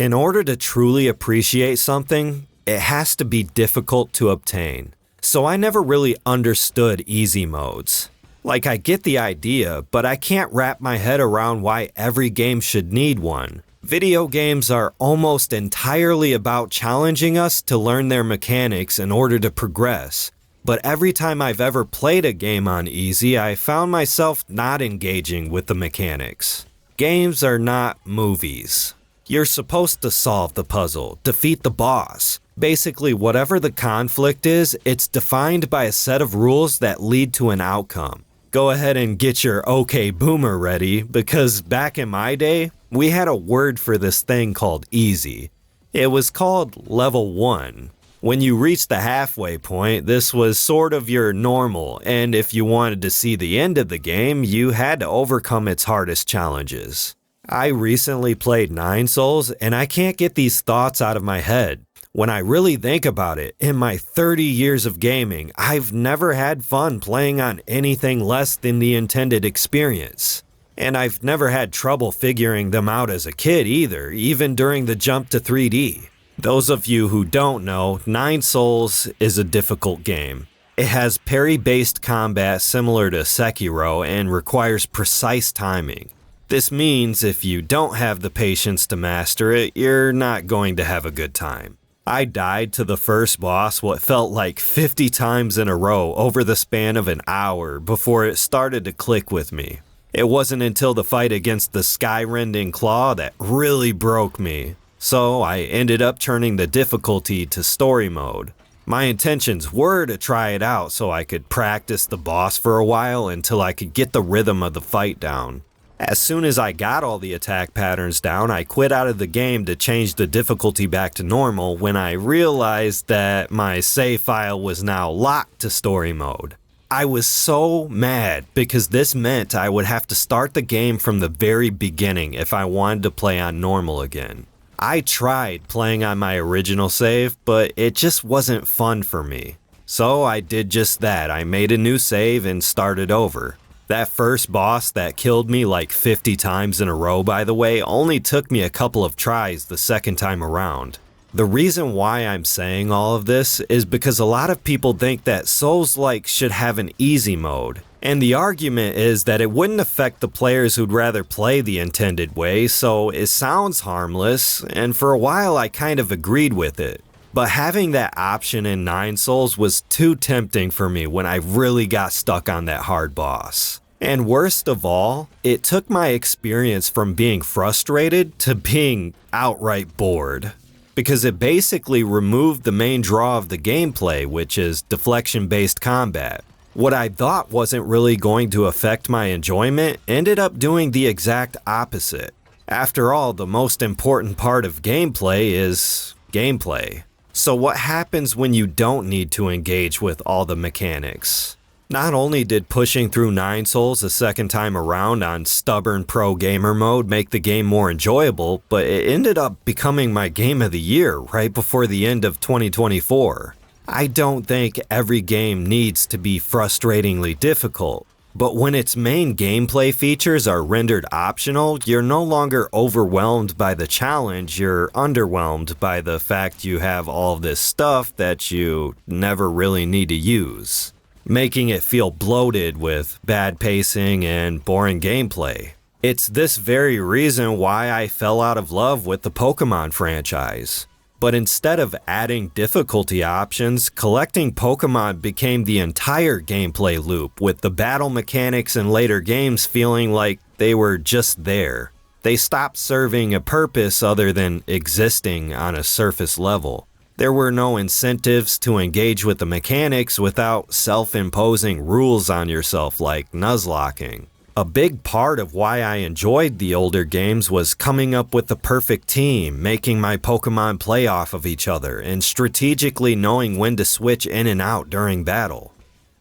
In order to truly appreciate something, it has to be difficult to obtain. So I never really understood easy modes. Like, I get the idea, but I can't wrap my head around why every game should need one. Video games are almost entirely about challenging us to learn their mechanics in order to progress. But every time I've ever played a game on easy, I found myself not engaging with the mechanics. Games are not movies. You're supposed to solve the puzzle, defeat the boss. Basically, whatever the conflict is, it's defined by a set of rules that lead to an outcome. Go ahead and get your OK Boomer ready, because back in my day, we had a word for this thing called easy. It was called level 1. When you reached the halfway point, this was sort of your normal, and if you wanted to see the end of the game, you had to overcome its hardest challenges. I recently played Nine Souls, and I can't get these thoughts out of my head. When I really think about it, in my 30 years of gaming, I've never had fun playing on anything less than the intended experience. And I've never had trouble figuring them out as a kid either, even during the jump to 3D. Those of you who don't know, Nine Souls is a difficult game. It has parry-based combat similar to Sekiro and requires precise timing. This means if you don't have the patience to master it, you're not going to have a good time. I died to the first boss what felt like 50 times in a row over the span of an hour before it started to click with me. It wasn't until the fight against the Skyrending Claw that really broke me. So I ended up turning the difficulty to story mode. My intentions were to try it out so I could practice the boss for a while until I could get the rhythm of the fight down. As soon as I got all the attack patterns down, I quit out of the game to change the difficulty back to normal when I realized that my save file was now locked to story mode. I was so mad because this meant I would have to start the game from the very beginning if I wanted to play on normal again. I tried playing on my original save, but it just wasn't fun for me. So I did just that. I made a new save and started over. That first boss that killed me like 50 times in a row, by the way, only took me a couple of tries the second time around. The reason why I'm saying all of this is because a lot of people think that Souls-like should have an easy mode. And the argument is that it wouldn't affect the players who'd rather play the intended way, so it sounds harmless, and for a while I kind of agreed with it. But having that option in Nine Souls was too tempting for me when I really got stuck on that hard boss. And worst of all, it took my experience from being frustrated to being outright bored. Because it basically removed the main draw of the gameplay, which is deflection-based combat. What I thought wasn't really going to affect my enjoyment ended up doing the exact opposite. After all, the most important part of gameplay is gameplay. So what happens when you don't need to engage with all the mechanics? Not only did pushing through Nine Souls a second time around on stubborn pro gamer mode make the game more enjoyable, but it ended up becoming my game of the year right before the end of 2024. I don't think every game needs to be frustratingly difficult, but when its main gameplay features are rendered optional, you're no longer overwhelmed by the challenge, you're underwhelmed by the fact you have all this stuff that you never really need to use, making it feel bloated with bad pacing and boring gameplay. It's this very reason why I fell out of love with the Pokemon franchise. But instead of adding difficulty options, collecting Pokemon became the entire gameplay loop, with the battle mechanics in later games feeling like they were just there. They stopped serving a purpose other than existing on a surface level. There were no incentives to engage with the mechanics without self-imposing rules on yourself like Nuzlocking. A big part of why I enjoyed the older games was coming up with the perfect team, making my Pokemon play off of each other, and strategically knowing when to switch in and out during battle.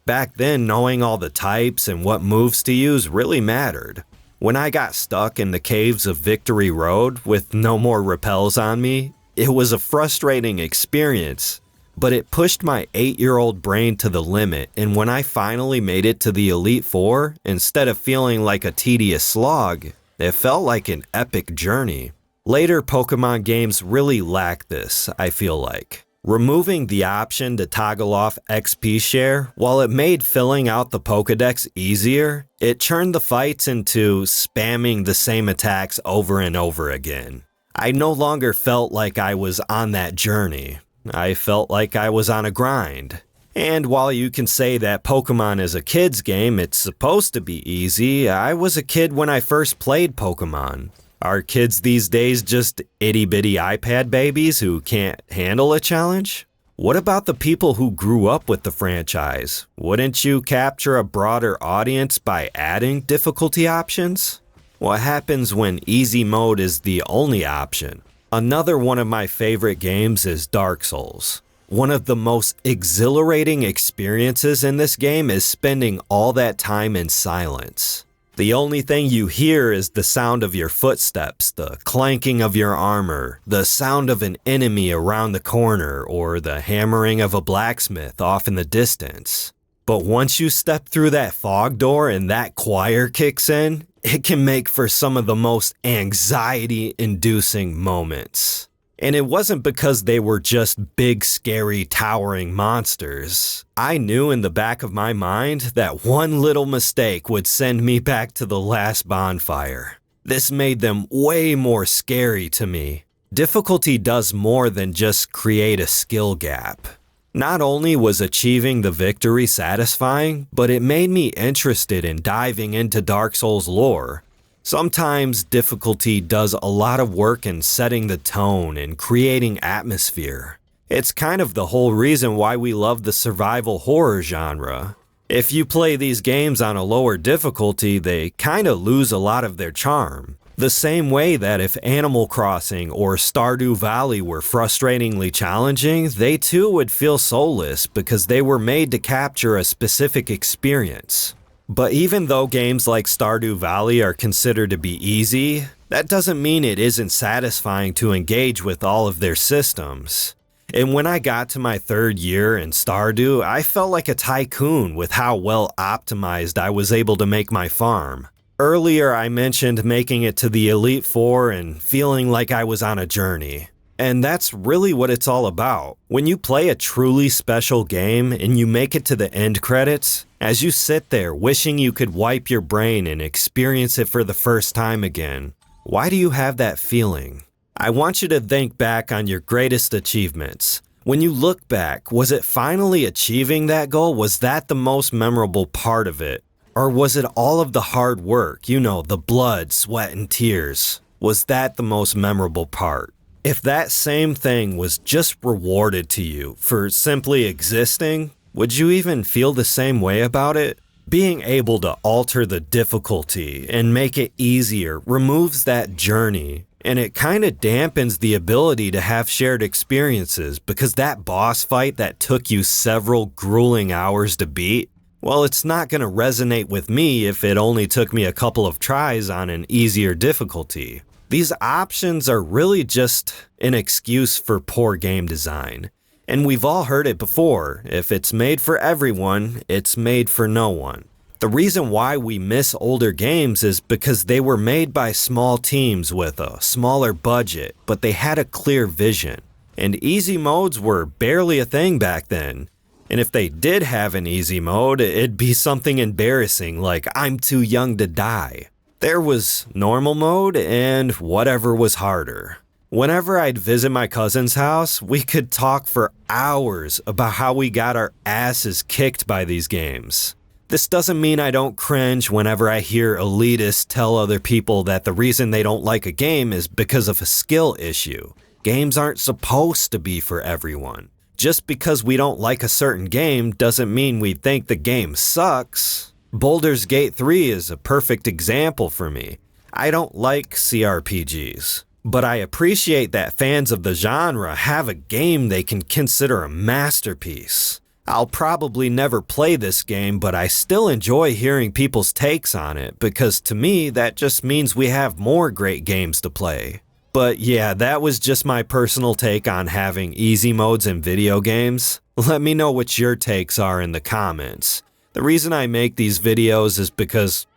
Back then, knowing all the types and what moves to use really mattered. When I got stuck in the caves of Victory Road with no more repels on me, it was a frustrating experience. But it pushed my 8-year-old brain to the limit, and when I finally made it to the Elite Four, instead of feeling like a tedious slog, it felt like an epic journey. Later Pokemon games really lack this, I feel like. Removing the option to toggle off XP share, while it made filling out the Pokedex easier, it turned the fights into spamming the same attacks over and over again. I no longer felt like I was on that journey. I felt like I was on a grind. And while you can say that Pokemon is a kid's game, it's supposed to be easy, I was a kid when I first played Pokemon. Are kids these days just itty-bitty iPad babies who can't handle a challenge? What about the people who grew up with the franchise? Wouldn't you capture a broader audience by adding difficulty options? What happens when easy mode is the only option? Another one of my favorite games is Dark Souls. One of the most exhilarating experiences in this game is spending all that time in silence. The only thing you hear is the sound of your footsteps, the clanking of your armor, the sound of an enemy around the corner, or the hammering of a blacksmith off in the distance. But once you step through that fog door and that choir kicks in, it can make for some of the most anxiety-inducing moments. And it wasn't because they were just big, scary, towering monsters. I knew in the back of my mind that one little mistake would send me back to the last bonfire. This made them way more scary to me. Difficulty does more than just create a skill gap. Not only was achieving the victory satisfying, but it made me interested in diving into Dark Souls lore. Sometimes difficulty does a lot of work in setting the tone and creating atmosphere. It's kind of the whole reason why we love the survival horror genre. If you play these games on a lower difficulty, they kind of lose a lot of their charm. The same way that if Animal Crossing or Stardew Valley were frustratingly challenging, they too would feel soulless because they were made to capture a specific experience. But even though games like Stardew Valley are considered to be easy, that doesn't mean it isn't satisfying to engage with all of their systems. And when I got to my third year in Stardew, I felt like a tycoon with how well optimized I was able to make my farm. Earlier I mentioned making it to the Elite Four and feeling like I was on a journey. And that's really what it's all about. When you play a truly special game and you make it to the end credits, as you sit there wishing you could wipe your brain and experience it for the first time again, why do you have that feeling? I want you to think back on your greatest achievements. When you look back, was it finally achieving that goal? Was that the most memorable part of it? Or was it all of the hard work, you know, the blood, sweat, and tears? Was that the most memorable part? If that same thing was just rewarded to you for simply existing, would you even feel the same way about it? Being able to alter the difficulty and make it easier removes that journey, and it kind of dampens the ability to have shared experiences because that boss fight that took you several grueling hours to beat, well, it's not going to resonate with me if it only took me a couple of tries on an easier difficulty. These options are really just an excuse for poor game design. And we've all heard it before. If it's made for everyone, it's made for no one. The reason why we miss older games is because they were made by small teams with a smaller budget, but they had a clear vision. And easy modes were barely a thing back then. And if they did have an easy mode, it'd be something embarrassing like I'm too young to die. There was normal mode and whatever was harder. Whenever I'd visit my cousin's house, we could talk for hours about how we got our asses kicked by these games. This doesn't mean I don't cringe whenever I hear elitists tell other people that the reason they don't like a game is because of a skill issue. Games aren't supposed to be for everyone. Just because we don't like a certain game doesn't mean we think the game sucks. Baldur's Gate 3 is a perfect example for me. I don't like CRPGs, but I appreciate that fans of the genre have a game they can consider a masterpiece. I'll probably never play this game, but I still enjoy hearing people's takes on it because to me that just means we have more great games to play. But yeah, that was just my personal take on having easy modes in video games. Let me know what your takes are in the comments. The reason I make these videos is because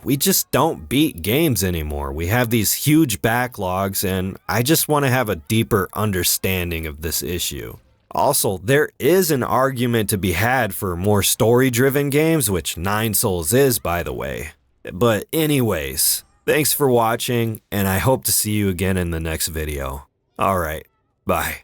we just don't beat games anymore. We have these huge backlogs, and I just want to have a deeper understanding of this issue. Also, there is an argument to be had for more story-driven games, which Nine Souls is, by the way. But anyways, thanks for watching, and I hope to see you again in the next video. Alright, bye.